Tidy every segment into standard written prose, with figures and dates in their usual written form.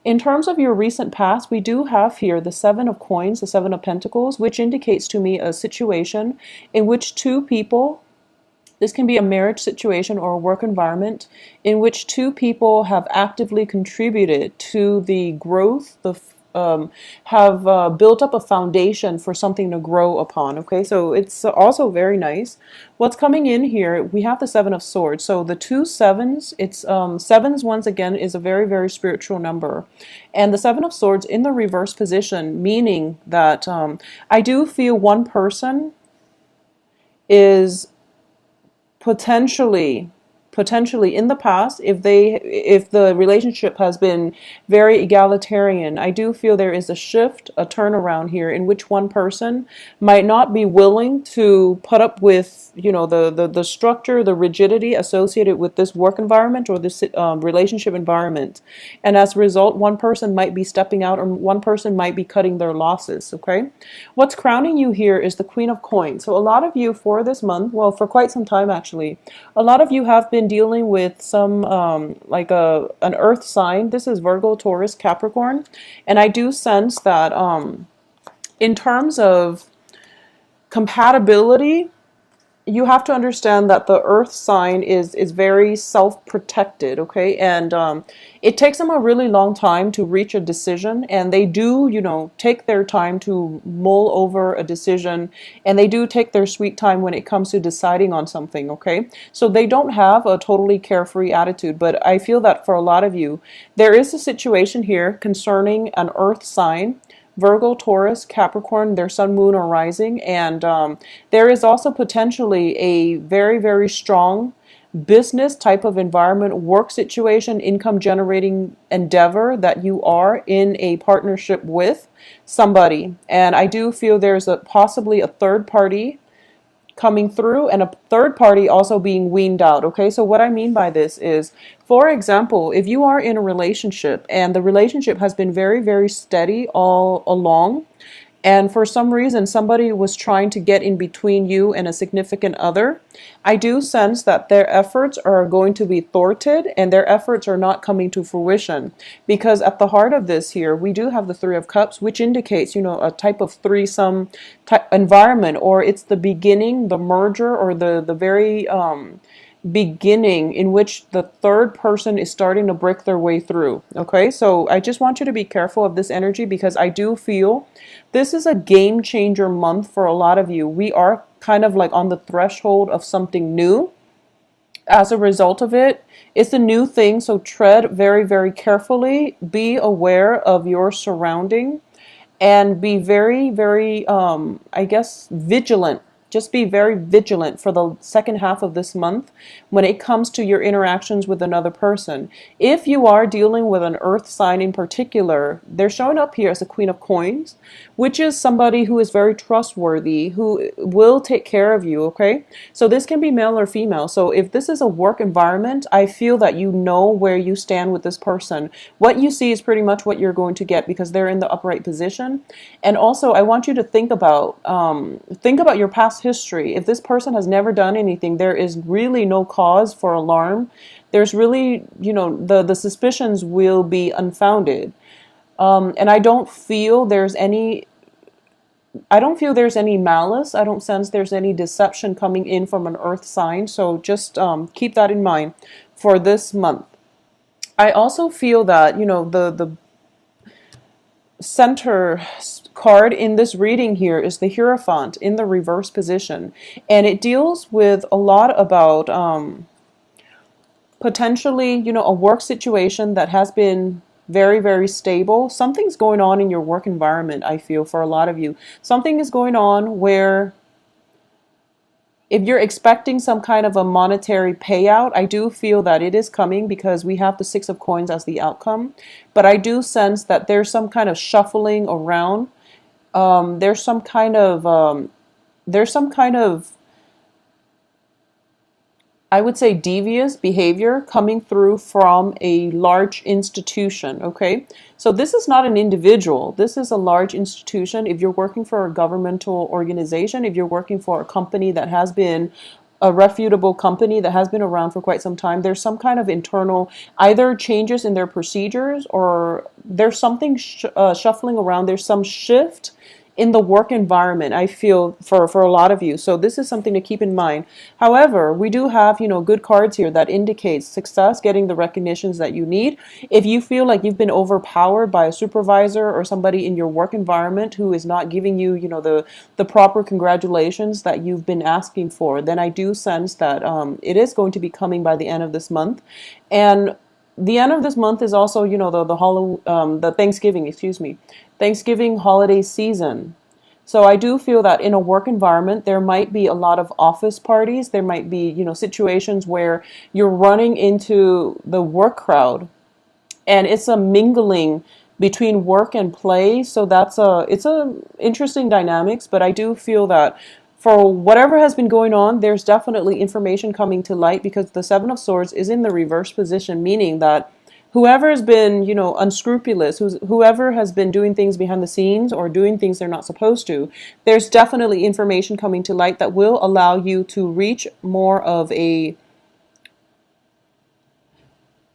In terms of your recent past, we do have here the Seven of Coins, the Seven of Pentacles, which indicates to me a situation in which two people, this can be a marriage situation or a work environment, in which two people have actively contributed to the growth, have built up a foundation for something to grow upon. Okay, so it's also very nice. What's coming in here, we have the Seven of Swords. So the two sevens, it's sevens once again is a very, very spiritual number. And the Seven of Swords in the reverse position, meaning that I do feel one person is potentially in the past, if the relationship has been very egalitarian, I do feel there is a shift, a turnaround here in which one person might not be willing to put up with, you know, the structure, the rigidity associated with this work environment or this relationship environment, and as a result one person might be stepping out or one person might be cutting their losses. Okay, what's crowning you here is the Queen of Coins. So a lot of you for this month, well, for quite some time actually, a lot of you have been dealing with some like an earth sign. This is Virgo, Taurus, Capricorn, and I do sense that in terms of compatibility, you have to understand that the earth sign is very self-protected, okay? And it takes them a really long time to reach a decision, and they do, you know, take their time to mull over a decision, and they do take their sweet time when it comes to deciding on something, okay? So they don't have a totally carefree attitude, but I feel that for a lot of you, there is a situation here concerning an earth sign, Virgo, Taurus, Capricorn, their sun, moon, or rising. And there is also potentially a very, very strong business type of environment, work situation, income generating endeavor that you are in a partnership with somebody. And I do feel there's possibly a third party coming through and a third party also being weaned out. Okay, so what I mean by this is, for example, if you are in a relationship and the relationship has been very, very steady all along, and for some reason somebody was trying to get in between you and a significant other, I do sense that their efforts are going to be thwarted and their efforts are not coming to fruition, because at the heart of this here we do have the Three of Cups, which indicates, you know, a type of threesome type environment, or it's the beginning, the merger, or the very beginning in which the third person is starting to break their way through. Okay, so I just want you to be careful of this energy, because I do feel this is a game changer month for a lot of you. We are kind of like on the threshold of something new. As a result of it, it's a new thing, so tread very, very carefully. Be aware of your surrounding and be very, very, I guess, vigilant. Just be very vigilant for the second half of this month when it comes to your interactions with another person. If you are dealing with an earth sign in particular, they're showing up here as a Queen of Coins, which is somebody who is very trustworthy, who will take care of you, okay? So this can be male or female. So if this is a work environment, I feel that you know where you stand with this person. What you see is pretty much what you're going to get, because they're in the upright position. And also, I want you to think about your past history. If this person has never done anything, there is really no cause for alarm. There's really, you know, the suspicions will be unfounded. And I don't feel there's any malice. I don't sense there's any deception coming in from an earth sign. So just keep that in mind for this month. I also feel that, you know, the center card in this reading here is the Hierophant in the reverse position, and it deals with a lot about potentially, you know, a work situation that has been very, very stable. Something's going on in your work environment, I feel, for a lot of you. Something is going on where if you're expecting some kind of a monetary payout, I do feel that it is coming, because we have the Six of Coins as the outcome. But I do sense that there's some kind of shuffling around. There's some kind of, I would say, devious behavior coming through from a large institution, okay? So this is not an individual. This is a large institution. If you're working for a governmental organization, if you're working for a company that has been a reputable company that has been around for quite some time, there's some kind of internal either changes in their procedures, or there's something shuffling around. There's some shift in the work environment, I feel, for a lot of you. So this is something to keep in mind. However, we do have, good cards here that indicates success, getting the recognitions that you need. If you feel like you've been overpowered by a supervisor or somebody in your work environment who is not giving you, the proper congratulations that you've been asking for, then I do sense that it is going to be coming by the end of this month. And the end of this month is also, the Thanksgiving, excuse me, Thanksgiving holiday season. So I do feel that in a work environment, there might be a lot of office parties. There might be, situations where you're running into the work crowd, and it's a mingling between work and play. So it's a interesting dynamics, but I do feel that for whatever has been going on, there's definitely information coming to light, because the Seven of Swords is in the reverse position, meaning that whoever has been, unscrupulous, whoever has been doing things behind the scenes or doing things they're not supposed to, there's definitely information coming to light that will allow you to reach more of a,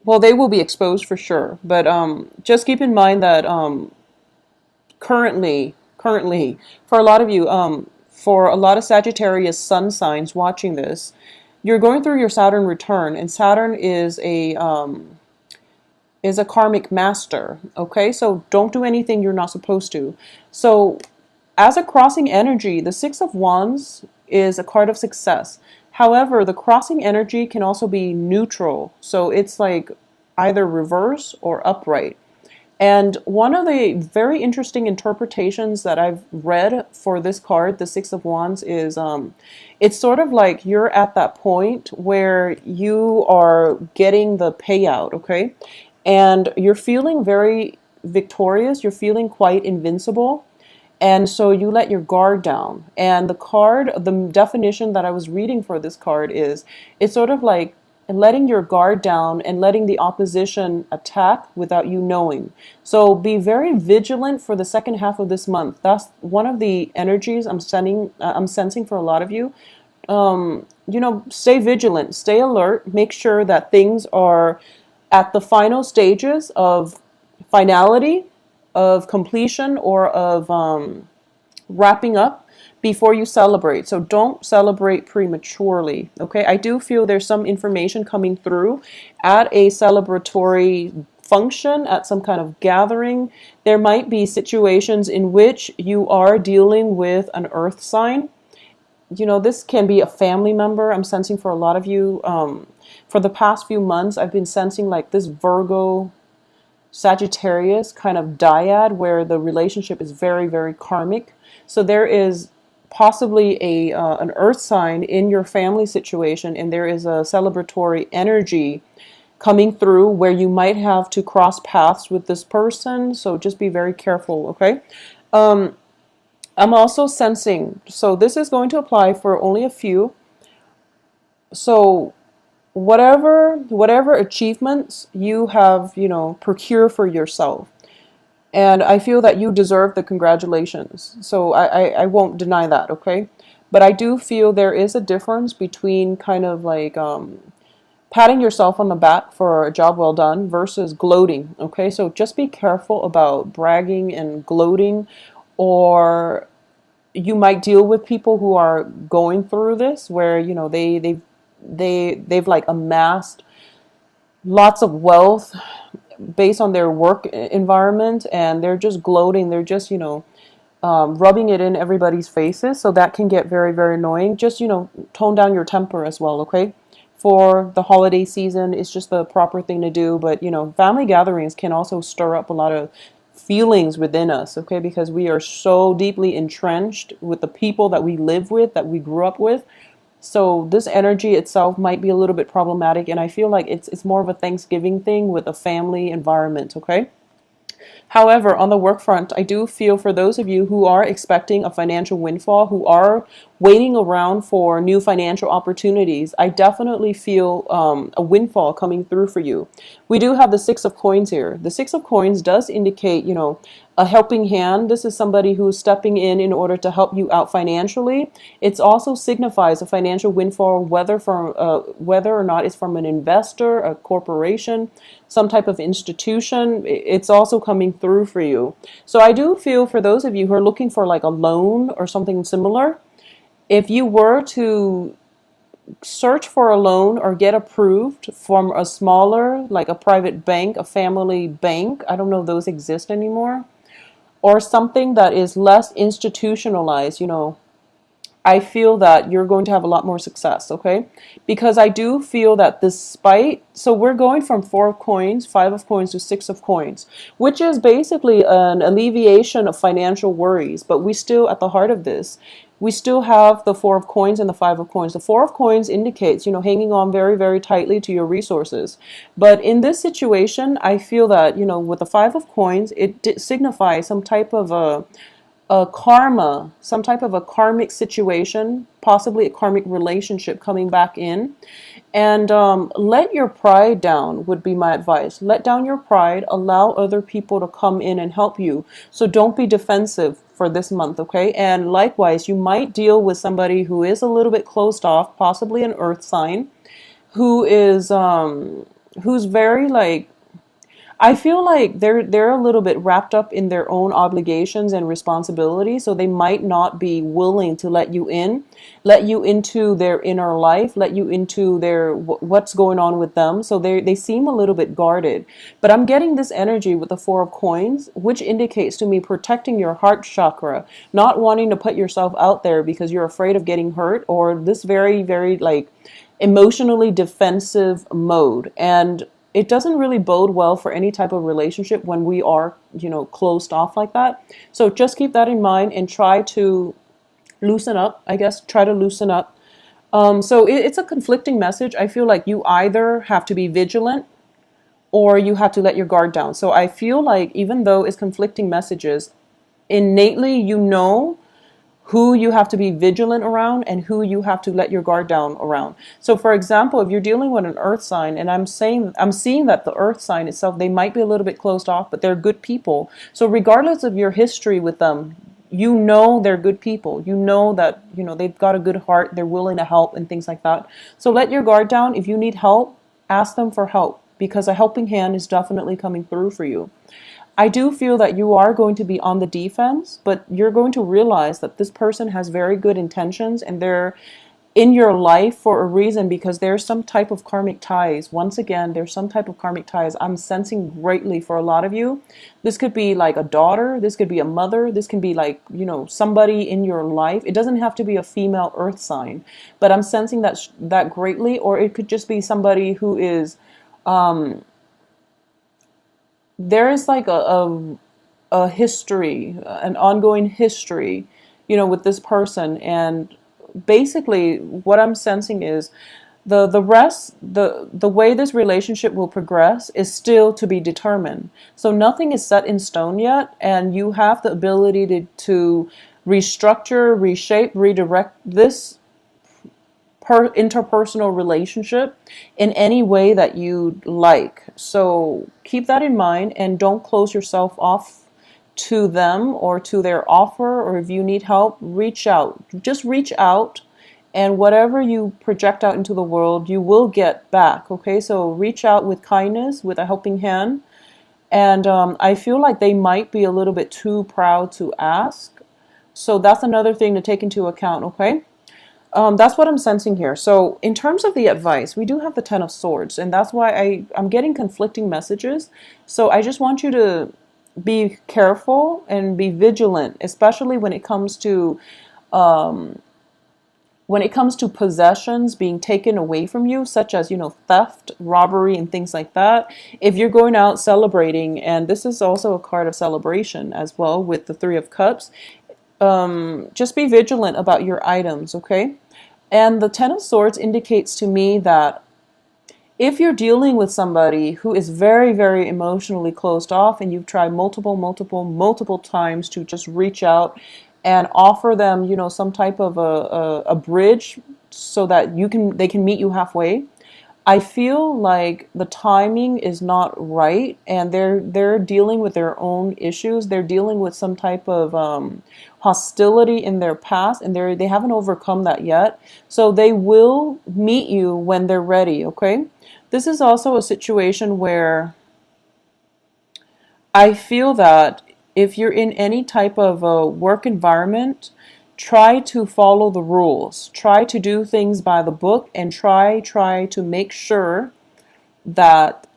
well, they will be exposed for sure. But just keep in mind that currently, for a lot of you, for a lot of Sagittarius sun signs watching this, you're going through your Saturn return, and Saturn is a karmic master. Okay, so don't do anything you're not supposed to. So as a crossing energy, the Six of Wands is a card of success. However, the crossing energy can also be neutral. So it's like either reverse or upright. And one of the very interesting interpretations that I've read for this card, the Six of Wands, is it's sort of like you're at that point where you are getting the payout, okay? And you're feeling very victorious. You're feeling quite invincible. And so you let your guard down. And the definition that I was reading for this card is, it's sort of like letting your guard down and letting the opposition attack without you knowing. So be very vigilant for the second half of this month. That's one of the energies I'm sensing for a lot of you. Stay vigilant, stay alert, make sure that things are at the final stages of finality, of completion, or of wrapping up before you celebrate. So don't celebrate prematurely, okay? I do feel there's some information coming through at a celebratory function, at some kind of gathering. There might be situations in which you are dealing with an earth sign. This can be a family member. I'm sensing for a lot of you, for the past few months, I've been sensing like this Virgo Sagittarius kind of dyad where the relationship is very, very karmic. So there is possibly an earth sign in your family situation, and there is a celebratory energy coming through where you might have to cross paths with this person. So just be very careful, okay? I'm also sensing, so this is going to apply for only a few. So whatever achievements you have, procure for yourself. And I feel that you deserve the congratulations. So I won't deny that, okay? But I do feel there is a difference between kind of like patting yourself on the back for a job well done versus gloating, okay? So just be careful about bragging and gloating, or you might deal with people who are going through this where, they've like amassed lots of wealth based on their work environment, and they're just gloating. They're just, rubbing it in everybody's faces. So that can get very, very annoying. Just, tone down your temper as well, okay? For the holiday season, it's just the proper thing to do. But, family gatherings can also stir up a lot of feelings within us, okay? Because we are so deeply entrenched with the people that we live with, that we grew up with. So this energy itself might be a little bit problematic, and I feel like it's more of a Thanksgiving thing with a family environment, okay? However, on the work front, I do feel for those of you who are expecting a financial windfall, who are waiting around for new financial opportunities, I definitely feel a windfall coming through for you. We do have the Six of Coins here. The Six of Coins does indicate, a helping hand. This is somebody who's stepping in order to help you out financially. It also signifies a financial windfall, whether or not it's from an investor, a corporation, some type of institution. It's also coming through for you. So I do feel for those of you who are looking for like a loan or something similar, if you were to search for a loan or get approved from a smaller, like a private bank, a family bank, I don't know if those exist anymore, or something that is less institutionalized, I feel that you're going to have a lot more success, okay? Because I do feel that so we're going from 4 of coins, 5 of coins to 6 of coins, which is basically an alleviation of financial worries. But we still, at the heart of this, we still have the 4 of coins and the 5 of coins. The 4 of coins indicates, hanging on very, very tightly to your resources. But in this situation, I feel that, with the 5 of coins, it signifies some type of a karma, some type of a karmic situation, possibly a karmic relationship coming back in. And let your pride down would be my advice. Let down your pride, allow other people to come in and help you. So don't be defensive for this month, okay? And likewise, you might deal with somebody who is a little bit closed off, possibly an earth sign, who's very like, I feel like they're a little bit wrapped up in their own obligations and responsibilities, so they might not be willing to let you into their inner life, let you into what's going on with them. So they seem a little bit guarded. But I'm getting this energy with the 4 of coins, which indicates to me protecting your heart chakra, not wanting to put yourself out there because you're afraid of getting hurt, or this very, very like emotionally defensive mode. And it doesn't really bode well for any type of relationship when we are, closed off like that. So just keep that in mind and try to loosen up, I guess. Try to loosen up. So it's a conflicting message. I feel like you either have to be vigilant or you have to let your guard down. So I feel like even though it's conflicting messages, innately who you have to be vigilant around and who you have to let your guard down around. So for example, if you're dealing with an earth sign, and I'm seeing that the earth sign itself, they might be a little bit closed off, but they're good people. So regardless of your history with them, they're good people. That, they've got a good heart, they're willing to help and things like that. So let your guard down. If you need help, ask them for help, because a helping hand is definitely coming through for you. I do feel that you are going to be on the defense, but you're going to realize that this person has very good intentions and they're in your life for a reason, because there's some type of karmic ties. Once again, there's some type of karmic ties I'm sensing greatly for a lot of you. This could be like a daughter, this could be a mother, this can be like, somebody in your life. It doesn't have to be a female earth sign, but I'm sensing that greatly. Or it could just be somebody who is there is like a history, an ongoing history, with this person. And basically what I'm sensing is the way this relationship will progress is still to be determined. So nothing is set in stone yet, and you have the ability to restructure, reshape, redirect this interpersonal relationship in any way that you like. So keep that in mind and don't close yourself off to them or to their offer. Or if you need help, reach out. Just reach out, and whatever you project out into the world, you will get back. Okay, so reach out with kindness, with a helping hand. And I feel like they might be a little bit too proud to ask. So that's another thing to take into account, okay? That's what I'm sensing here. So in terms of the advice, we do have the 10 of Swords, and that's why I'm getting conflicting messages. So I just want you to be careful and be vigilant, especially when it comes to possessions being taken away from you, such as, theft, robbery, and things like that. If you're going out celebrating, and this is also a card of celebration as well with the 3 of Cups, just be vigilant about your items, okay? And the 10 of Swords indicates to me that if you're dealing with somebody who is very, very emotionally closed off, and you've tried multiple times to just reach out and offer them, some type of a bridge so that they can meet you halfway, I feel like the timing is not right, and they're dealing with their own issues. They're dealing with some type of hostility in their past, and they haven't overcome that yet. So they will meet you when they're ready. Okay, this is also a situation where I feel that if you're in any type of a work environment, try to follow the rules. Try to do things by the book, and try to make sure that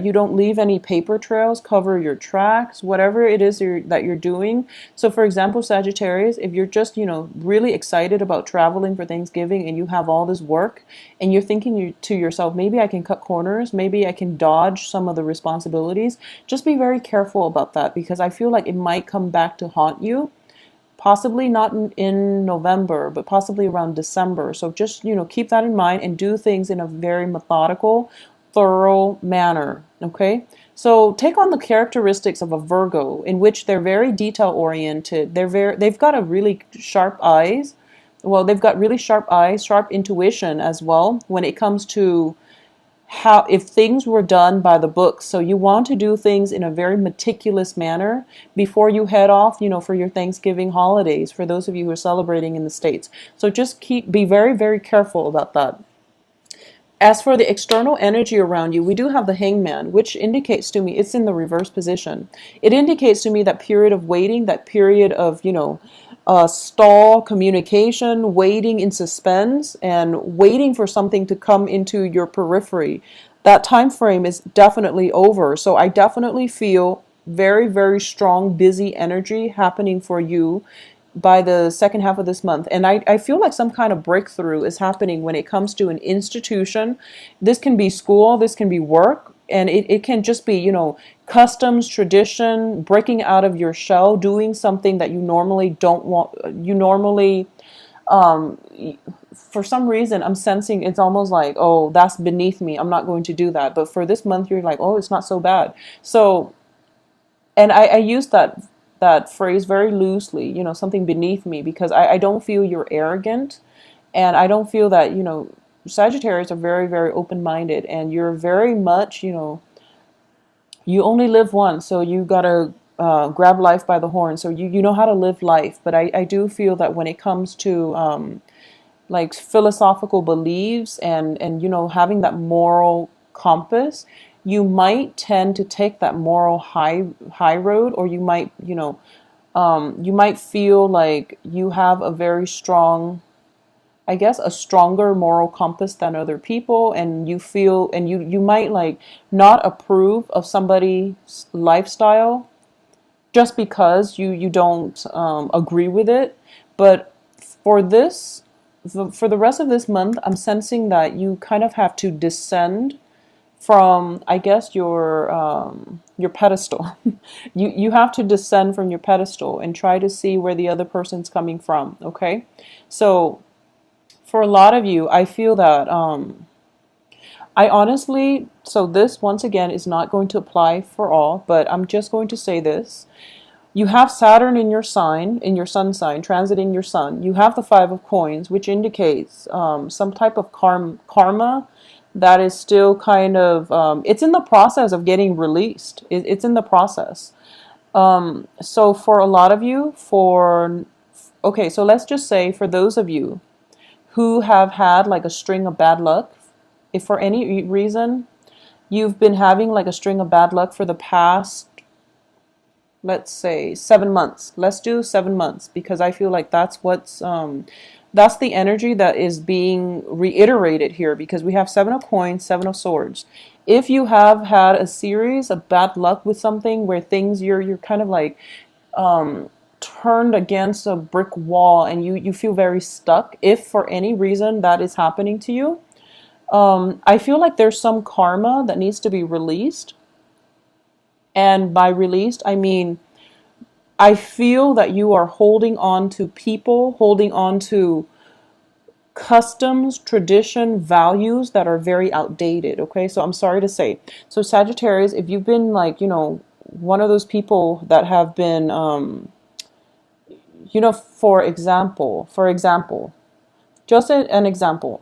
you don't leave any paper trails, cover your tracks, whatever it is that you're doing. So for example, Sagittarius, if you're just, really excited about traveling for Thanksgiving and you have all this work and you're thinking to yourself, maybe I can cut corners, maybe I can dodge some of the responsibilities, just be very careful about that, because I feel like it might come back to haunt you. Possibly not in November, but possibly around December. So just, keep that in mind and do things in a very methodical, thorough manner. Okay? So take on the characteristics of a Virgo, in which they're very detail oriented. They've got a really sharp eyes. Well, they've got really sharp eyes, sharp intuition as well when it comes to how, if things were done by the book. So you want to do things in a very meticulous manner before you head off, for your Thanksgiving holidays, for those of you who are celebrating in the States. So just be very, very careful about that. As for the external energy around you, we do have the Hangman, which indicates to me, it's in the reverse position. It indicates to me that period of waiting, that period of, stall communication, waiting in suspense, and waiting for something to come into your periphery. That time frame is definitely over. So I definitely feel very, very strong, busy energy happening for you by the second half of this month. And I feel like some kind of breakthrough is happening when it comes to an institution. This can be school, this can be work, and it can just be, customs, tradition, breaking out of your shell, doing something that you normally don't want. You normally, for some reason, I'm sensing it's almost like, oh, that's beneath me, I'm not going to do that. But for this month, you're like, oh, it's not so bad. So, and I use that phrase very loosely, something beneath me, because I don't feel you're arrogant, and I don't feel that, Sagittarius are very, very open-minded, and you're very much, you only live once, so you gotta grab life by the horn. So you know how to live life. But I do feel that when it comes to like philosophical beliefs and having that moral compass, you might tend to take that moral high road, or you might you might feel like you have a very strong, I guess, a stronger moral compass than other people, and you feel, and you might like not approve of somebody's lifestyle just because you don't agree with it. But for this, for the rest of this month, I'm sensing that you kind of have to descend from, I guess, your pedestal. You have to descend from your pedestal and try to see where the other person's coming from. Okay, so for a lot of you, I feel that I honestly, so this once again is not going to apply for all, but I'm just going to say this. You have Saturn in your sign, in your sun sign, transiting your sun. You have the Five of Coins, which indicates some type of karma that is still kind of, it's in the process of getting released. It's in the process. So for a lot of you, okay, so let's just say for those of you who have had like a string of bad luck, if for any reason you've been having like a string of bad luck for the past, let's say 7 months. Let's do 7 months, because I feel like that's that's the energy that is being reiterated here, because we have Seven of Coins, Seven of Swords. If you have had a series of bad luck with something where things you're kind of like turned against a brick wall, and you feel very stuck, if for any reason that is happening to you, I feel like there's some karma that needs to be released. And by released, I mean, I feel that you are holding on to people, holding on to customs, tradition, values that are very outdated. Okay, so I'm sorry to say. So Sagittarius, if you've been like, one of those people that have been, for example, Just an example.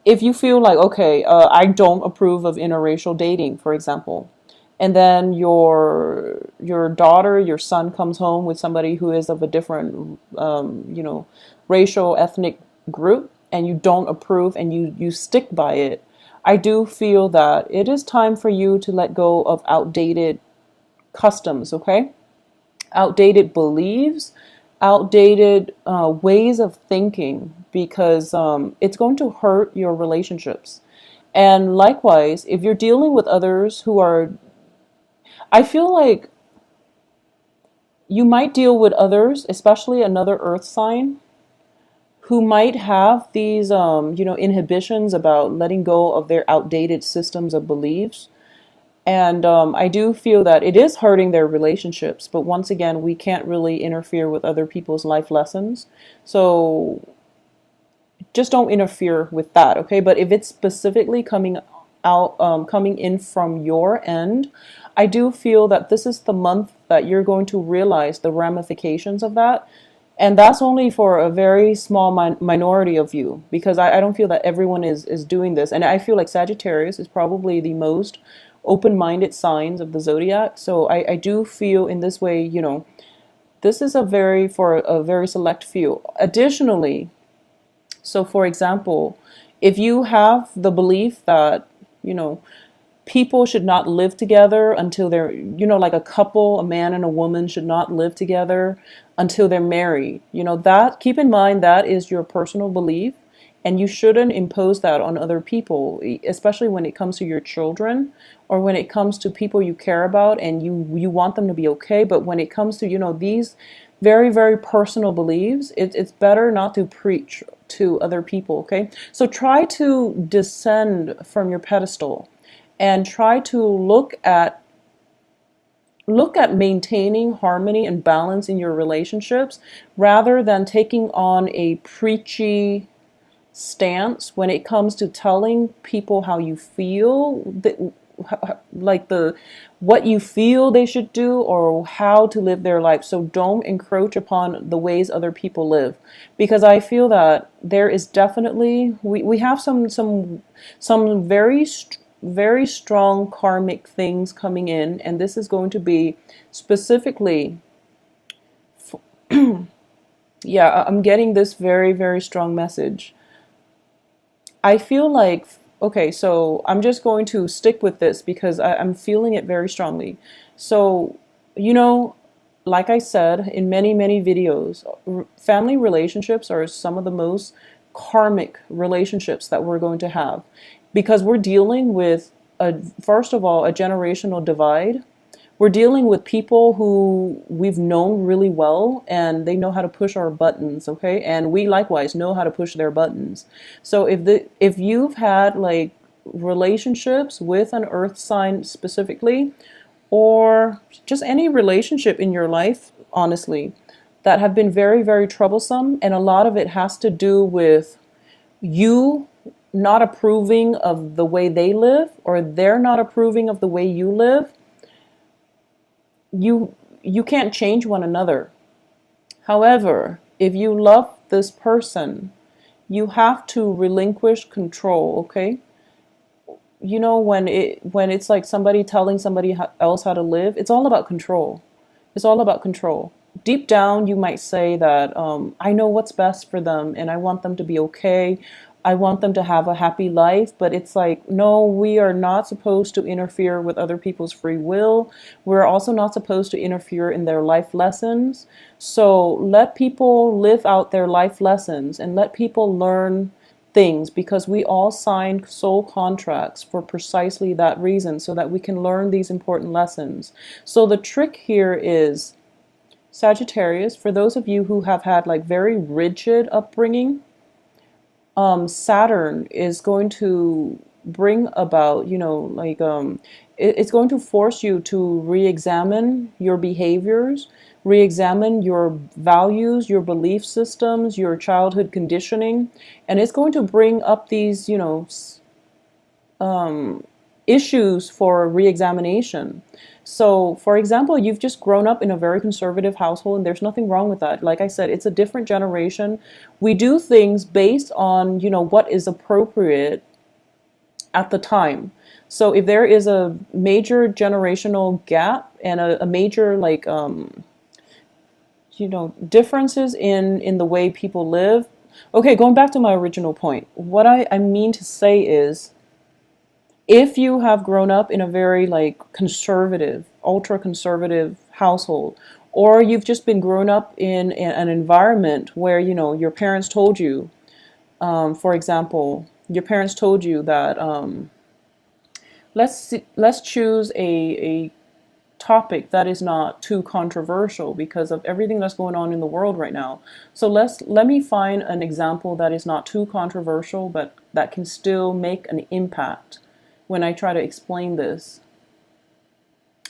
If you feel like, okay, I don't approve of interracial dating, for example, and then your daughter, your son comes home with somebody who is of a different, racial, ethnic group, and you don't approve and you stick by it, I do feel that it is time for you to let go of outdated customs, okay? Outdated beliefs, outdated ways of thinking, because it's going to hurt your relationships. And likewise, if you're dealing with others who are, I feel like you might deal with others, especially another earth sign, who might have these, inhibitions about letting go of their outdated systems of beliefs. And I do feel that it is hurting their relationships. But once again, we can't really interfere with other people's life lessons. So just don't interfere with that, okay? But if it's specifically coming in from your end, I do feel that this is the month that you're going to realize the ramifications of that. And that's only for a very small minority of you, because I don't feel that everyone is doing this. And I feel like Sagittarius is probably the most open-minded signs of the zodiac. So I do feel in this way, this is for a very select few. Additionally, so for example, if you have the belief that, people should not live together until they're, like a couple, a man and a woman should not live together until they're married. That, keep in mind, that is your personal belief, and you shouldn't impose that on other people, especially when it comes to your children or when it comes to people you care about and you want them to be okay. But when it comes to, these very, very personal beliefs, it's better not to preach to other people, okay? So try to descend from your pedestal and try to look at maintaining harmony and balance in your relationships, rather than taking on a preachy stance when it comes to telling people how you feel, what you feel they should do or how to live their life. So don't encroach upon the ways other people live, because I feel that there is definitely, we have some very very strong karmic things coming in, and this is going to be specifically yeah, I'm getting this very, very strong message. I feel like, okay, so I'm just going to stick with this because I'm feeling it very strongly. So, like I said in many, many videos, family relationships are some of the most karmic relationships that we're going to have, because we're dealing with, first of all, a generational divide. We're dealing with people who we've known really well and they know how to push our buttons, okay? And we likewise know how to push their buttons. So if you've had like relationships with an earth sign specifically, or just any relationship in your life, honestly, that have been very, very troublesome, and a lot of it has to do with you not approving of the way they live, or they're not approving of the way you live, you can't change one another. However, if you love this person, you have to relinquish control, okay? When it's like somebody telling somebody else how to live, it's all about control. It's all about control. Deep down, you might say that I know what's best for them and I want them to be okay. I want them to have a happy life, but it's like, no, we are not supposed to interfere with other people's free will. We're also not supposed to interfere in their life lessons. So let people live out their life lessons and let people learn things, because we all signed soul contracts for precisely that reason, so that we can learn these important lessons. So the trick here is, Sagittarius, for those of you who have had like very rigid upbringing, Saturn is going to bring about, it's going to force you to re-examine your behaviors, re-examine your values, your belief systems, your childhood conditioning, and it's going to bring up these, issues for re-examination. So, for example, you've just grown up in a very conservative household, and there's nothing wrong with that. Like I said, it's a different generation. We do things based on, what is appropriate at the time. So if there is a major generational gap and a major like differences in the way people live. Okay, going back to my original point, what I mean to say is, if you have grown up in a very like conservative, ultra conservative household, or you've just been grown up in an environment where your parents told you, for example, your parents told you that let's choose a topic that is not too controversial because of everything that's going on in the world right now. So let me find an example that is not too controversial, but that can still make an impact when I try to explain this.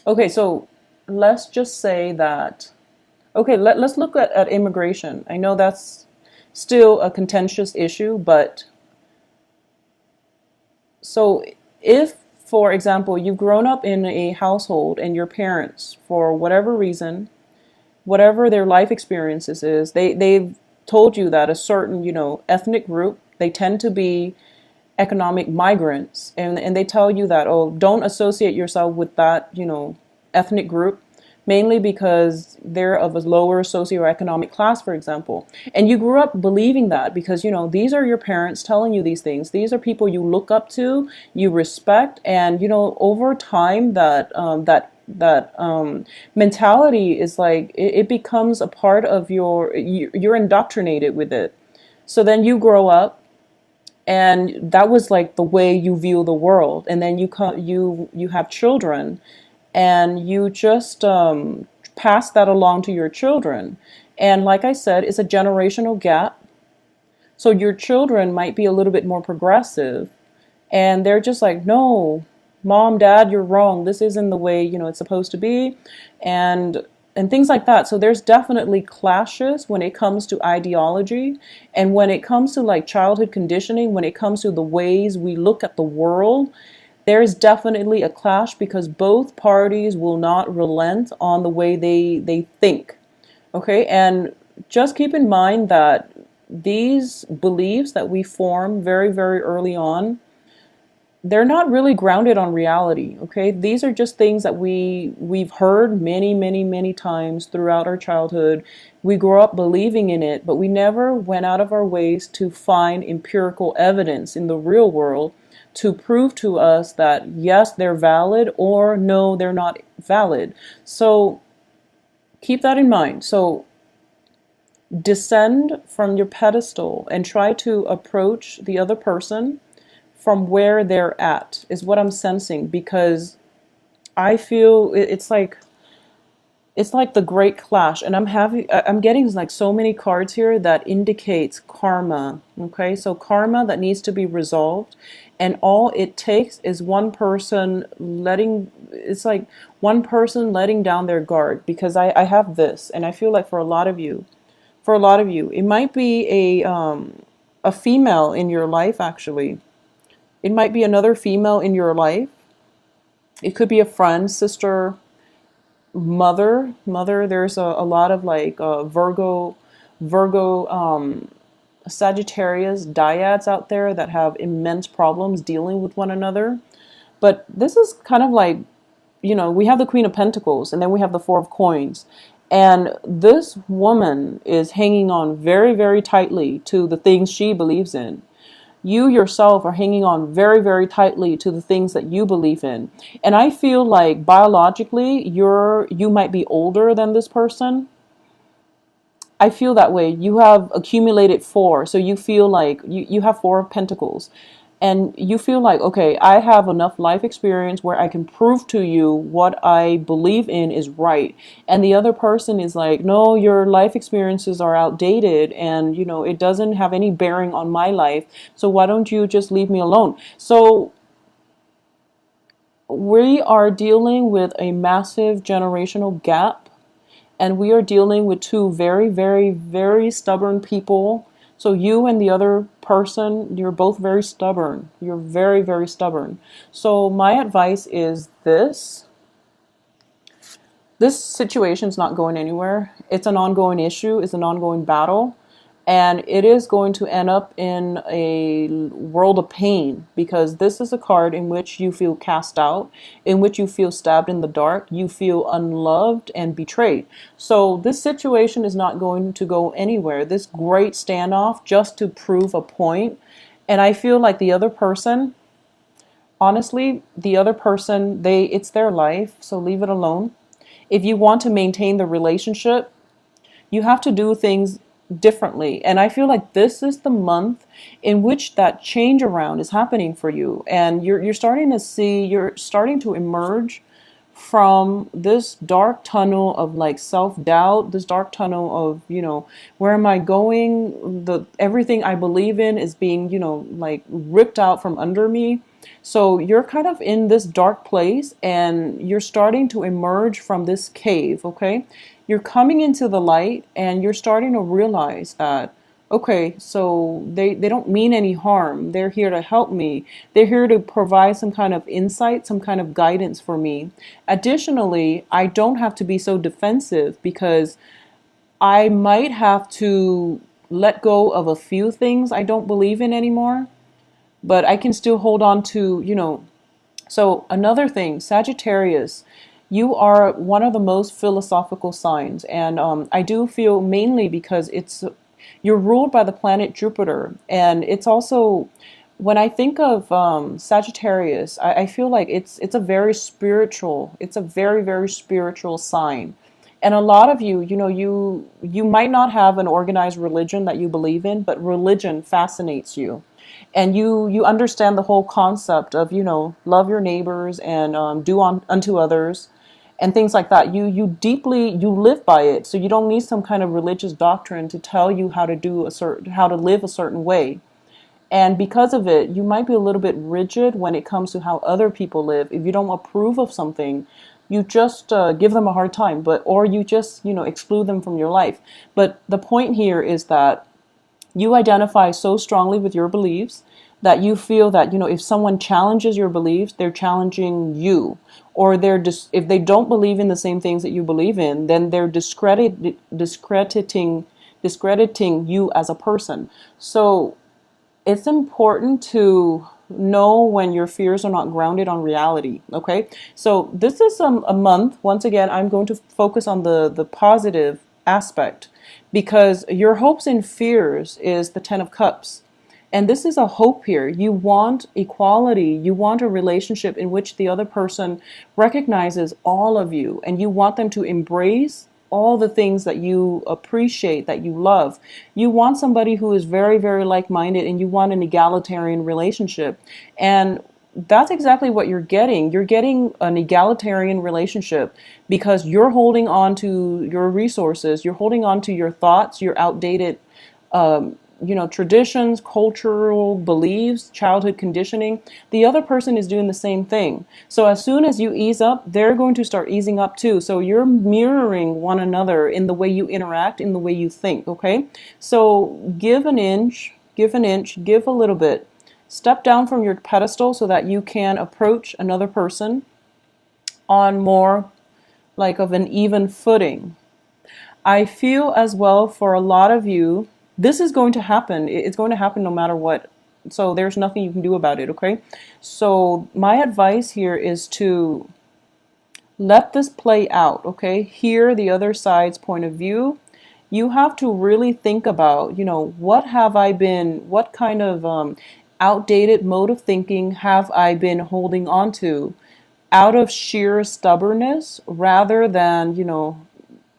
Okay, so let's just say that, okay, let's look at immigration. I know that's still a contentious issue, but so if, for example, you've grown up in a household and your parents, for whatever reason, whatever their life experiences is, they've told you that a certain, ethnic group, they tend to be economic migrants, and they tell you that, oh, don't associate yourself with that, ethnic group, mainly because they're of a lower socioeconomic class, for example. And you grew up believing that because, these are your parents telling you these things. These are people you look up to, you respect, and, over time that mentality is like, it becomes a part of you're indoctrinated with it. So then you grow up, and that was like the way you view the world. And then you have children, and you just pass that along to your children. And like I said, it's a generational gap. So your children might be a little bit more progressive, and they're just like, no, mom, dad, you're wrong. This isn't the way, it's supposed to be. And things like that. So there's definitely clashes when it comes to ideology, and when it comes to like childhood conditioning, when it comes to the ways we look at the world. There is definitely a clash because both parties will not relent on the way they think. Okay, and just keep in mind that these beliefs that we form very, very early on, they're not really grounded on reality. Okay, these are just things that we've heard many, many, many times throughout our childhood. We grew up believing in it, but we never went out of our ways to find empirical evidence in the real world to prove to us that yes, they're valid, or no, they're not valid. So keep that in mind. So descend from your pedestal and try to approach the other person from where they're at, is what I'm sensing, because I feel it's like the great clash, and I'm getting like so many cards here that indicates karma. Okay, so karma that needs to be resolved, and all it takes is one person letting down their guard. Because I have this, and I feel like for a lot of you, it might be a female in your life. Actually, it might be another female in your life. It could be a friend, sister, mother. There's a lot of like Virgo Sagittarius dyads out there that have immense problems dealing with one another. But this is kind of like, we have the Queen of Pentacles, and then we have the Four of Coins, and this woman is hanging on very, very tightly to the things she believes in. You yourself are hanging on very, very tightly to the things that you believe in. And I feel like biologically, you might be older than this person. I feel that way. You have accumulated four. So you feel like you have Four of Pentacles. And you feel like, okay, I have enough life experience where I can prove to you what I believe in is right. And the other person is like, no, your life experiences are outdated, and, it doesn't have any bearing on my life. So why don't you just leave me alone? So we are dealing with a massive generational gap, and we are dealing with two very, very, very stubborn people So you and the other person, you're both very stubborn. You're very, very stubborn. So my advice is this situation is not going anywhere. It's an ongoing issue, it's an ongoing battle, and it is going to end up in a world of pain because this is a card in which you feel cast out, in which you feel stabbed in the dark, you feel unloved and betrayed. So this situation is not going to go anywhere. This great standoff just to prove a point. And I feel like the other person, honestly, the other person, it's their life, so leave it alone. If you want to maintain the relationship, you have to do things differently. And I feel like this is the month in which that change around is happening for you. And you're starting to see, you're starting to emerge from this dark tunnel of like self-doubt, this dark tunnel of, where am I going? Everything I believe in is being, like ripped out from under me. So you're kind of in this dark place and you're starting to emerge from this cave, okay? You're coming into the light and you're starting to realize that, okay, so they don't mean any harm. They're here to help me. They're here to provide some kind of insight, some kind of guidance for me. Additionally, I don't have to be so defensive because I might have to let go of a few things I don't believe in anymore, but I can still hold on to. So another thing, Sagittarius, you are one of the most philosophical signs. And I do feel mainly because you're ruled by the planet Jupiter. And it's also, when I think of Sagittarius, I feel like it's a very spiritual, it's a very, very spiritual sign. And a lot of you, you might not have an organized religion that you believe in, but religion fascinates you. And you understand the whole concept of, love your neighbors and do unto others and things like that. You live by it. So you don't need some kind of religious doctrine to tell you how to live a certain way. And because of it, you might be a little bit rigid when it comes to how other people live. If you don't approve of something, you just give them a hard time, or you just, exclude them from your life. But the point here is that you identify so strongly with your beliefs that you feel that, if someone challenges your beliefs, they're challenging you. Or if they don't believe in the same things that you believe in, then they're discrediting you as a person. So it's important to know when your fears are not grounded on reality. Okay, so this is a month. Once again, I'm going to focus on the positive aspect because your hopes and fears is the 10 of Cups. And this is a hope here. You want equality. You want a relationship in which the other person recognizes all of you and you want them to embrace all the things that you appreciate, that you love. You want somebody who is very, very like-minded and you want an egalitarian relationship. And that's exactly what you're getting. You're getting an egalitarian relationship because you're holding on to your resources. You're holding on to your thoughts, your outdated traditions, cultural beliefs, childhood conditioning. The other person is doing the same thing. So as soon as you ease up, they're going to start easing up too. So you're mirroring one another in the way you interact, in the way you think, okay? So give an inch, give a little bit. Step down from your pedestal so that you can approach another person on more like of an even footing. I feel as well for a lot of you, this is going to happen. It's going to happen no matter what. So there's nothing you can do about it, okay? So my advice here is to let this play out, okay? Hear the other side's point of view. You have to really think about, what kind of outdated mode of thinking have I been holding on to out of sheer stubbornness rather than,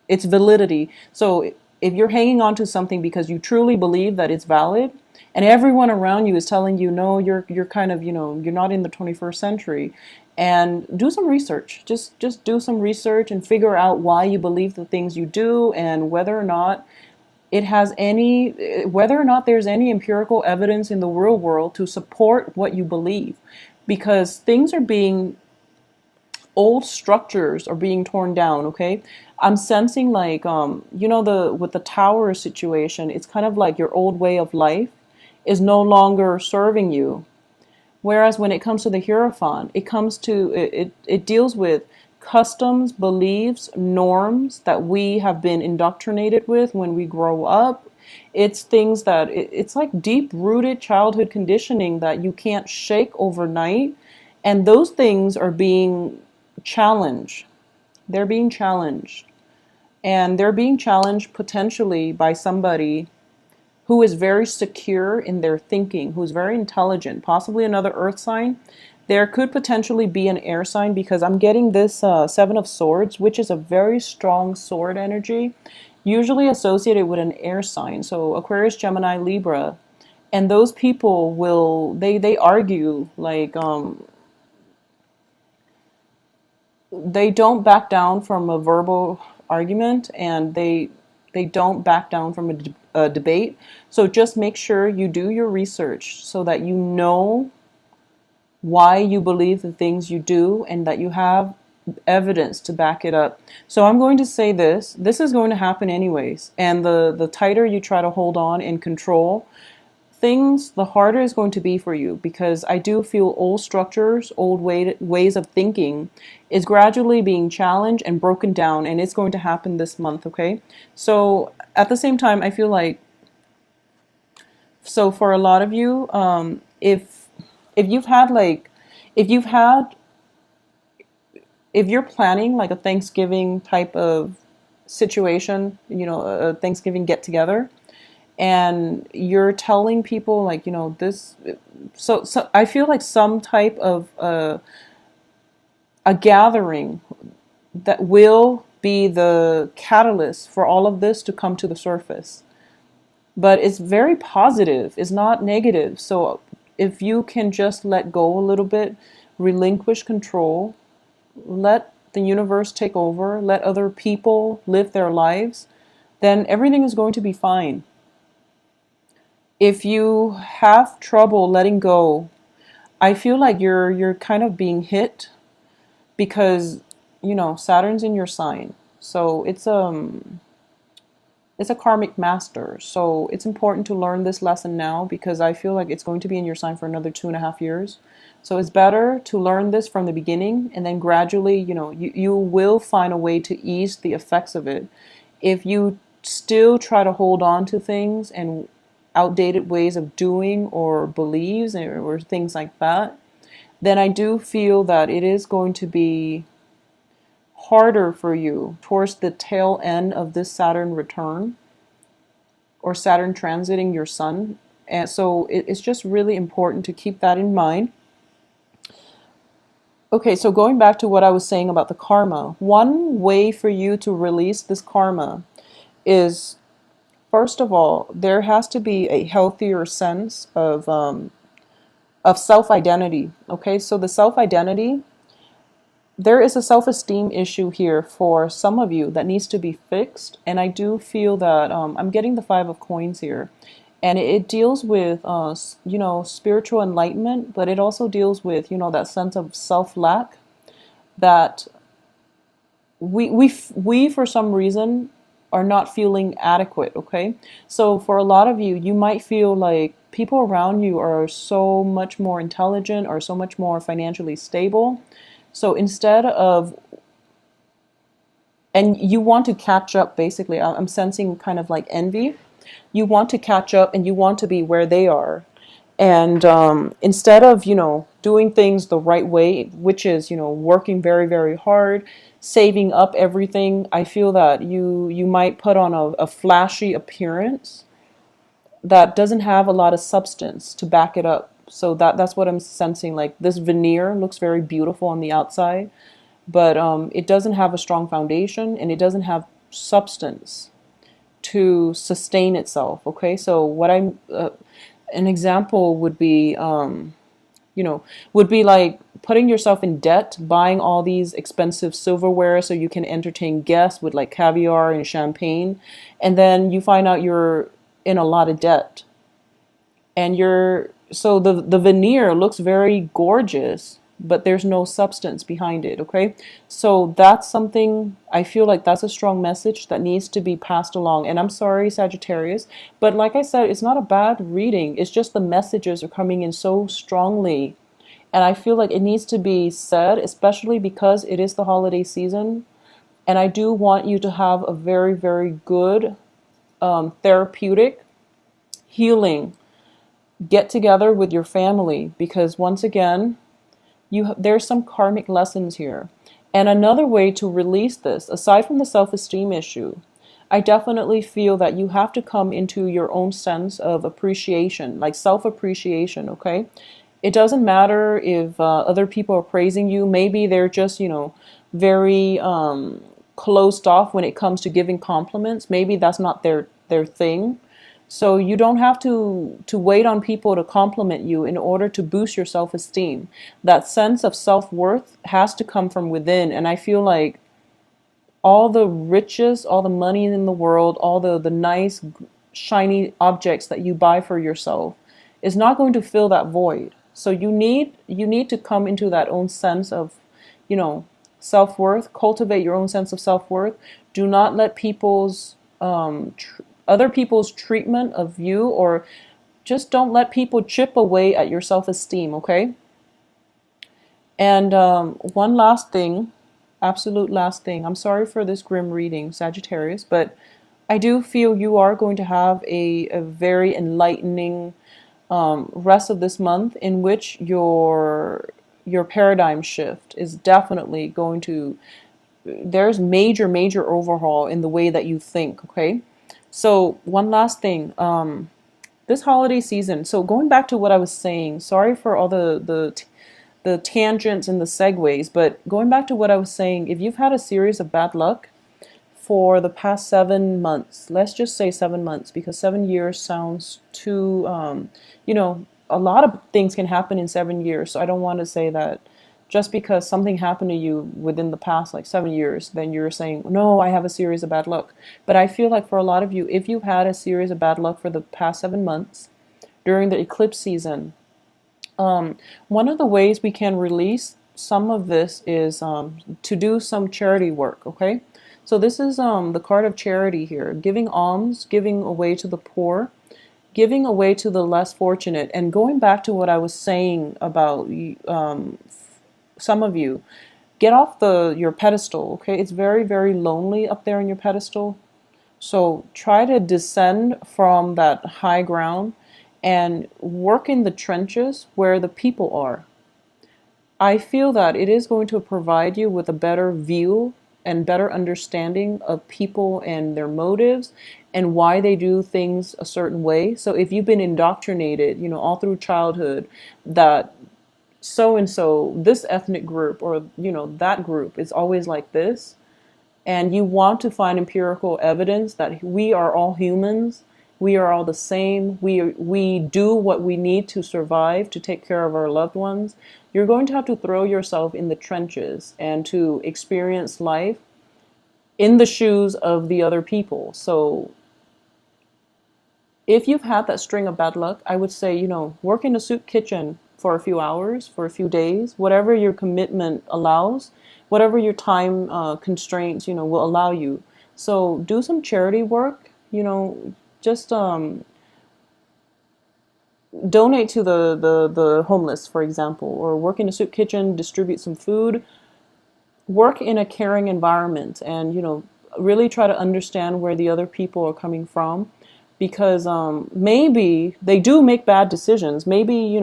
its validity. So if you're hanging on to something because you truly believe that it's valid and everyone around you is telling you, no, you're kind of, you're not in the 21st century, and do some research. Just do some research and figure out why you believe the things you do and whether or not there's any empirical evidence in the real world to support what you believe, because things are being old structures are being torn down, okay? I'm sensing like the with the tower situation, it's kind of like your old way of life is no longer serving you. Whereas when it comes to the Hierophant, it deals with customs, beliefs, norms that we have been indoctrinated with when we grow up. It's things that it's like deep rooted childhood conditioning that you can't shake overnight. And those things are being challenged. They're being challenged. And they're being challenged potentially by somebody who is very secure in their thinking, who's very intelligent, possibly another earth sign. There could potentially be an air sign because I'm getting this Seven of Swords, which is a very strong sword energy, usually associated with an air sign. So Aquarius, Gemini, Libra. And those people they argue like they don't back down from a verbal argument, and they don't back down from a debate. So just make sure you do your research so that you know why you believe the things you do and that you have evidence to back it up. So I'm going to say this is going to happen anyways, and the tighter you try to hold on and control things, the harder it's going to be for you, because I do feel old structures, ways of thinking is gradually being challenged and broken down, and it's going to happen this month, okay? So at the same time, I feel like, so for a lot of you, if you've had like, if you've had, if you're planning like a Thanksgiving type of situation, a Thanksgiving get together, and you're telling people like this, so I feel like some type of a gathering that will be the catalyst for all of this to come to the surface, but it's very positive, it's not negative. So if you can just let go a little bit, relinquish control, let the universe take over, let other people live their lives, then everything is going to be fine. If you have trouble letting go, I feel like you're kind of being hit because Saturn's in your sign. So it's a karmic master. So it's important to learn this lesson now, because I feel like it's going to be in your sign for another 2.5 years. So it's better to learn this from the beginning, and then gradually, you will find a way to ease the effects of it. If you still try to hold on to things and outdated ways of doing or beliefs or things like that, then I do feel that it is going to be harder for you towards the tail end of this Saturn return or Saturn transiting your sun. And so it's just really important to keep that in mind. Okay, so going back to what I was saying about the karma, one way for you to release this karma is, first of all, there has to be a healthier sense of self-identity. Okay, so the self-identity, there is a self-esteem issue here for some of you that needs to be fixed. And I do feel that I'm getting the Five of Coins here. And it deals with, spiritual enlightenment, but it also deals with, that sense of self-lack that we for some reason are not feeling adequate, okay? So for a lot of you, you might feel like people around you are so much more intelligent or so much more financially stable. So instead of, and you want to catch up, basically, I'm sensing kind of like envy. You want to catch up and you want to be where they are. And instead of, doing things the right way, which is, working very, very hard, saving up everything, I feel that you might put on a flashy appearance that doesn't have a lot of substance to back it up. So that's what I'm sensing. Like, this veneer looks very beautiful on the outside, but it doesn't have a strong foundation and it doesn't have substance to sustain itself. Okay, so what I'm an example would be would be like putting yourself in debt, buying all these expensive silverware so you can entertain guests with like caviar and champagne, and then you find out you're in a lot of debt, and so the veneer looks very gorgeous, but there's no substance behind it, okay? So that's something, I feel like that's a strong message that needs to be passed along. And I'm sorry, Sagittarius, but like I said, it's not a bad reading. It's just the messages are coming in so strongly. And I feel like it needs to be said, especially because it is the holiday season. And I do want you to have a very, very good therapeutic healing get together with your family, because once again, there's some karmic lessons here. And another way to release this, aside from the self-esteem issue, I definitely feel that you have to come into your own sense of appreciation, like self-appreciation, okay? It doesn't matter if other people are praising you. Maybe they're just, very closed off when it comes to giving compliments. Maybe that's not their thing. So you don't have to wait on people to compliment you in order to boost your self-esteem. That sense of self-worth has to come from within. And I feel like all the riches, all the money in the world, all the nice, shiny objects that you buy for yourself is not going to fill that void. So you need to come into that own sense of, self-worth. Cultivate your own sense of self-worth. Do not let other people's treatment of you, or just don't let people chip away at your self-esteem, okay? And one last thing, absolute last thing. I'm sorry for this grim reading, Sagittarius, but I do feel you are going to have a very enlightening rest of this month, in which your paradigm shift is definitely going to, there's major overhaul in the way that you think, okay? So one last thing, this holiday season, so going back to what I was saying, sorry for all the tangents and the segues, but going back to what I was saying, if you've had a series of bad luck for the past 7 months, let's just say 7 months, because 7 years sounds too, a lot of things can happen in 7 years. So I don't want to say that just because something happened to you within the past like 7 years, then you're saying, no, I have a series of bad luck. But I feel like for a lot of you, if you've had a series of bad luck for the past 7 months during the eclipse season, one of the ways we can release some of this is to do some charity work, okay? So this is the card of charity here, giving alms, giving away to the poor, giving away to the less fortunate. And going back to what I was saying about some of you, get off your pedestal, okay? It's very lonely up there on your pedestal. So try to descend from that high ground and work in the trenches where the people are. I feel that it is going to provide you with a better view and better understanding of people and their motives and why they do things a certain way. So if you've been indoctrinated, all through childhood, that so and so, this ethnic group, or that group is always like this, and you want to find empirical evidence that we are all humans, we are all the same, we do what we need to survive, to take care of our loved ones, you're going to have to throw yourself in the trenches and to experience life in the shoes of the other people. So if you've had that string of bad luck, I would say, work in a soup kitchen for a few hours, for a few days, whatever your commitment allows, whatever your time constraints, will allow you. So do some charity work, just donate to the homeless, for example, or work in a soup kitchen, distribute some food, work in a caring environment, and, really try to understand where the other people are coming from, because maybe they do make bad decisions. Maybe,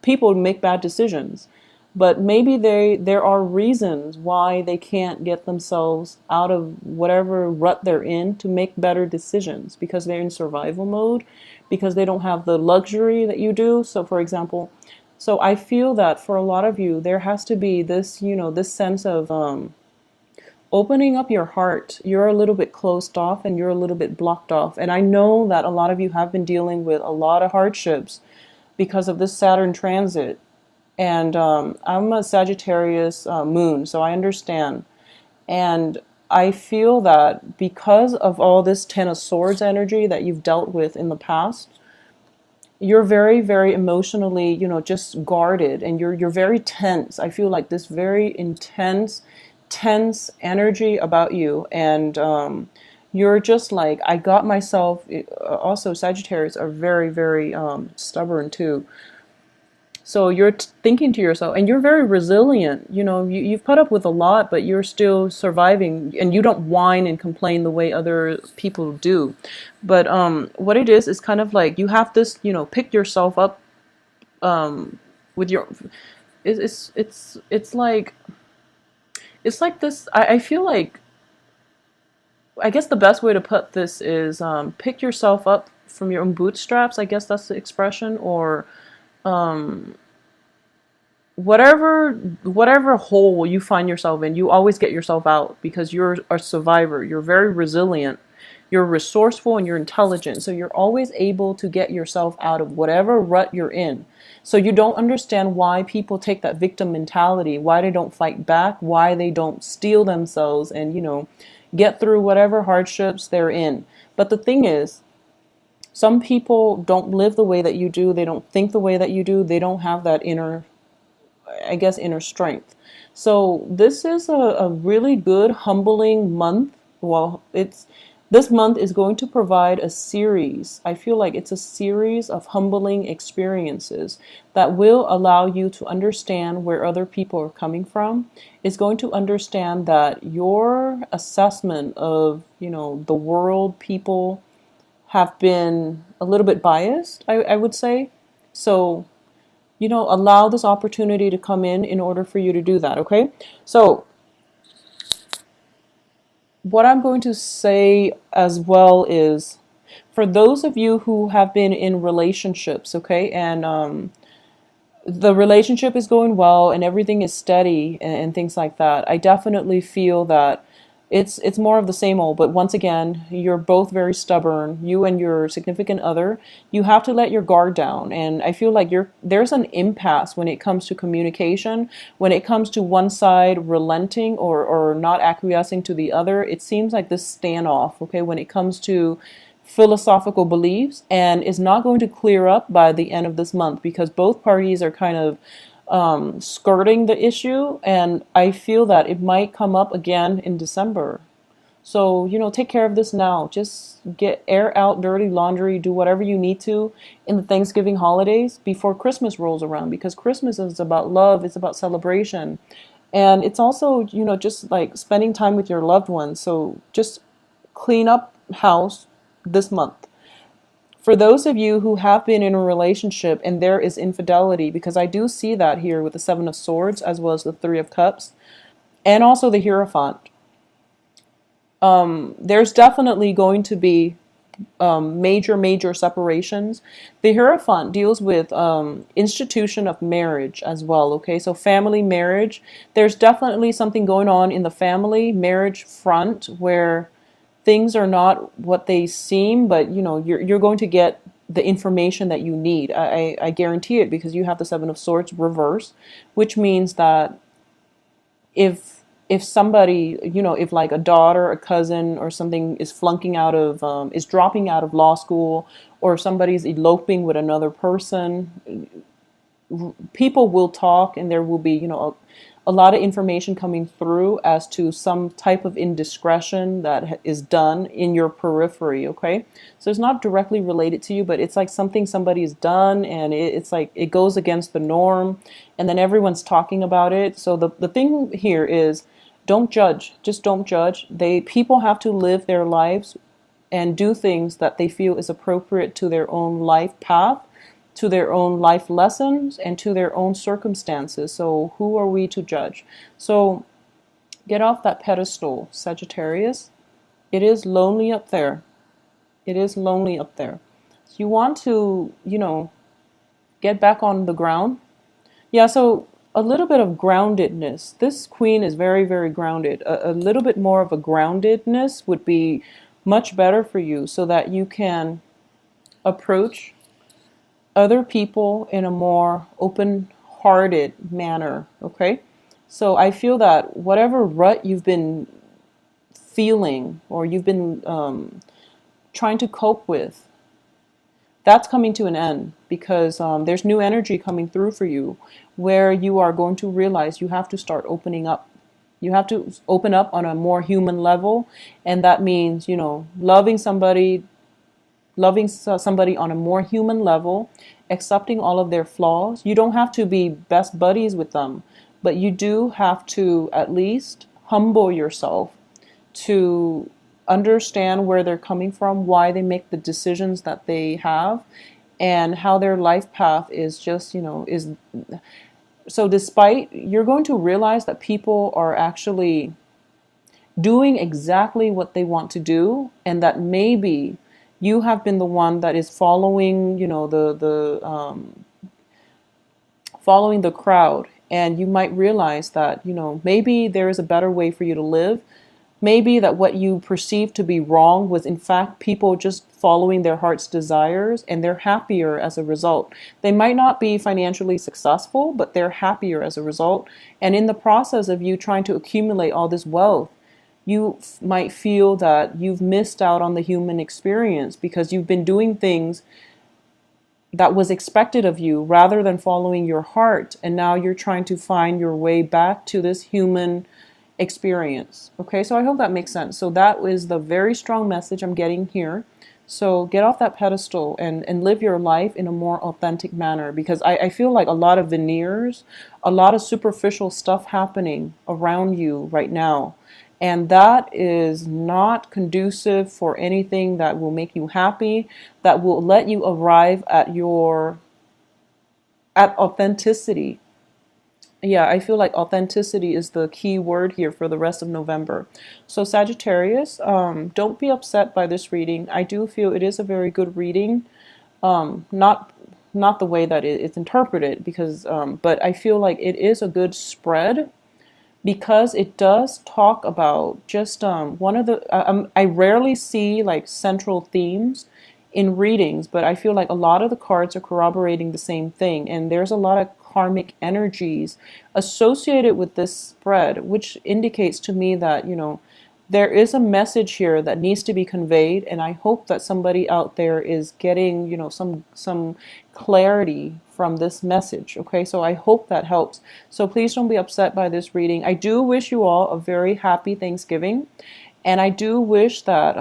people make bad decisions, but maybe there are reasons why they can't get themselves out of whatever rut they're in to make better decisions, because they're in survival mode, because they don't have the luxury that you do. So for example, so I feel that for a lot of you, there has to be this, this sense of opening up your heart. You're a little bit closed off and you're a little bit blocked off. And I know that a lot of you have been dealing with a lot of hardships because of this Saturn transit. And I'm a Sagittarius moon, so I understand. And I feel that because of all this Ten of Swords energy that you've dealt with in the past, you're very, very emotionally, just guarded, and you're very tense. I feel like this very intense, tense energy about you, and you're just like, I got myself. Also, Sagittarius are very, very stubborn too. So you're thinking to yourself, and you're very resilient. You've put up with a lot, but you're still surviving, and you don't whine and complain the way other people do. But what it is kind of like you have this, pick yourself up with your. It's like this. I feel like, I guess the best way to put this is pick yourself up from your own bootstraps. I guess that's the expression, or whatever hole you find yourself in, you always get yourself out because you're a survivor. You're very resilient. You're resourceful and you're intelligent. So you're always able to get yourself out of whatever rut you're in. So you don't understand why people take that victim mentality, why they don't fight back, why they don't steel themselves and, get through whatever hardships they're in. But the thing is, some people don't live the way that you do. They don't think the way that you do. They don't have that inner strength. So this is a really good, humbling month. Well, this month is going to provide a series. I feel like it's a series of humbling experiences that will allow you to understand where other people are coming from. It's going to understand that your assessment of, the world, people have been a little bit biased, I would say. So allow this opportunity to come in order for you to do that, okay? So what I'm going to say as well is, for those of you who have been in relationships, okay, and the relationship is going well and everything is steady and things like that, I definitely feel that it's more of the same old. But once again, you're both very stubborn, you and your significant other. You have to let your guard down, and I feel like there's an impasse when it comes to communication, when it comes to one side relenting or not acquiescing to the other. It seems like this standoff, okay, when it comes to philosophical beliefs, and is not going to clear up by the end of this month because both parties are kind of skirting the issue, and I feel that it might come up again in December. So, take care of this now. Just air out dirty laundry, do whatever you need to in the Thanksgiving holidays before Christmas rolls around, because Christmas is about love, it's about celebration. And it's also, just like spending time with your loved ones. So just clean up house this month. For those of you who have been in a relationship and there is infidelity, because I do see that here with the Seven of Swords as well as the Three of Cups and also the Hierophant, there's definitely going to be major separations. The Hierophant deals with institution of marriage as well, okay? So family marriage, there's definitely something going on in the family marriage front where things are not what they seem, but you're going to get the information that you need. I guarantee it, because you have the Seven of Swords reverse, which means that if somebody, if like a daughter, a cousin, or something is is dropping out of law school, or somebody's eloping with another person, people will talk, and there will be, a lot of information coming through as to some type of indiscretion that is done in your periphery, okay? So it's not directly related to you, but it's like something somebody's done, and it's like it goes against the norm, and then everyone's talking about it. So the thing here is, don't judge. Just don't judge. People have to live their lives and do things that they feel is appropriate to their own life path, to their own life lessons, and to their own circumstances. So who are we to judge? So get off that pedestal, Sagittarius. It is lonely up there. It is lonely up there. So you want to, get back on the ground. Yeah, so a little bit of groundedness. This queen is very, very grounded. A little bit more of a groundedness would be much better for you, so that you can approach other people in a more open-hearted manner, okay? So I feel that whatever rut you've been feeling, or you've been trying to cope with, that's coming to an end because there's new energy coming through for you where you are going to realize you have to start opening up. You have to open up on a more human level. And that means, loving somebody on a more human level, accepting all of their flaws. You don't have to be best buddies with them, but you do have to at least humble yourself to understand where they're coming from, why they make the decisions that they have, and how their life path is just, is so despite you're going to realize that people are actually doing exactly what they want to do, and that maybe you have been the one that is following, the following the crowd, and you might realize that, maybe there is a better way for you to live. Maybe that what you perceive to be wrong was in fact people just following their heart's desires, and they're happier as a result. They might not be financially successful, but they're happier as a result. And in the process of you trying to accumulate all this wealth, you might feel that you've missed out on the human experience because you've been doing things that was expected of you rather than following your heart. And now you're trying to find your way back to this human experience. Okay, so I hope that makes sense. So that is the very strong message I'm getting here. So get off that pedestal and live your life in a more authentic manner, because I feel like a lot of veneers, a lot of superficial stuff happening around you right now. And that is not conducive for anything that will make you happy, that will let you arrive at authenticity. Yeah, I feel like authenticity is the key word here for the rest of November. So Sagittarius, don't be upset by this reading. I do feel it is a very good reading. Not the way that it's interpreted, because but I feel like it is a good spread, because it does talk about just one of the I rarely see like central themes in readings, but I feel like a lot of the cards are corroborating the same thing, and there's a lot of karmic energies associated with this spread, which indicates to me that, there is a message here that needs to be conveyed, and I hope that somebody out there is getting, some clarity from this message. Okay, so I hope that helps. So please don't be upset by this reading. I do wish you all a very happy Thanksgiving, and I do wish that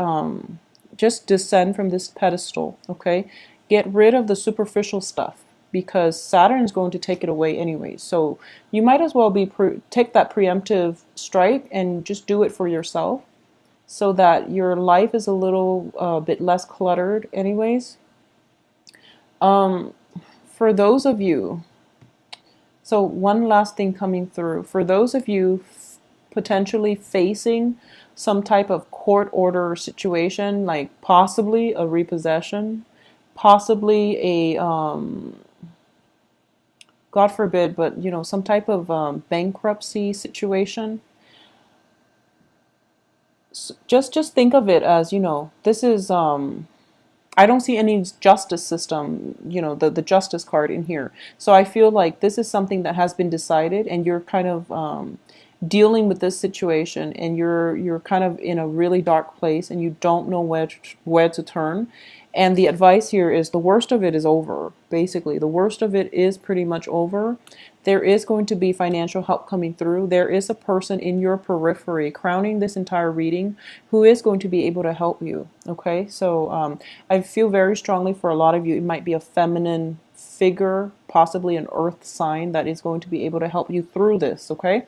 just descend from this pedestal. Okay, get rid of the superficial stuff, because Saturn is going to take it away anyway. So you might as well take that preemptive strike and just do it for yourself, so that your life is a little bit less cluttered anyways. For those of you, so one last thing coming through, for those of you potentially facing some type of court order situation, like possibly a repossession, possibly a God forbid, but some type of bankruptcy situation. So just think of it as, this is I don't see any justice system, the justice card in here. So I feel like this is something that has been decided, and you're kind of dealing with this situation, and you're kind of in a really dark place, and you don't know where to turn. And the advice here is the worst of it is over. Basically, the worst of it is pretty much over. There is going to be financial help coming through. There is a person in your periphery crowning this entire reading who is going to be able to help you. Okay, so I feel very strongly for a lot of you, it might be a feminine figure, possibly an earth sign, that is going to be able to help you through this. Okay.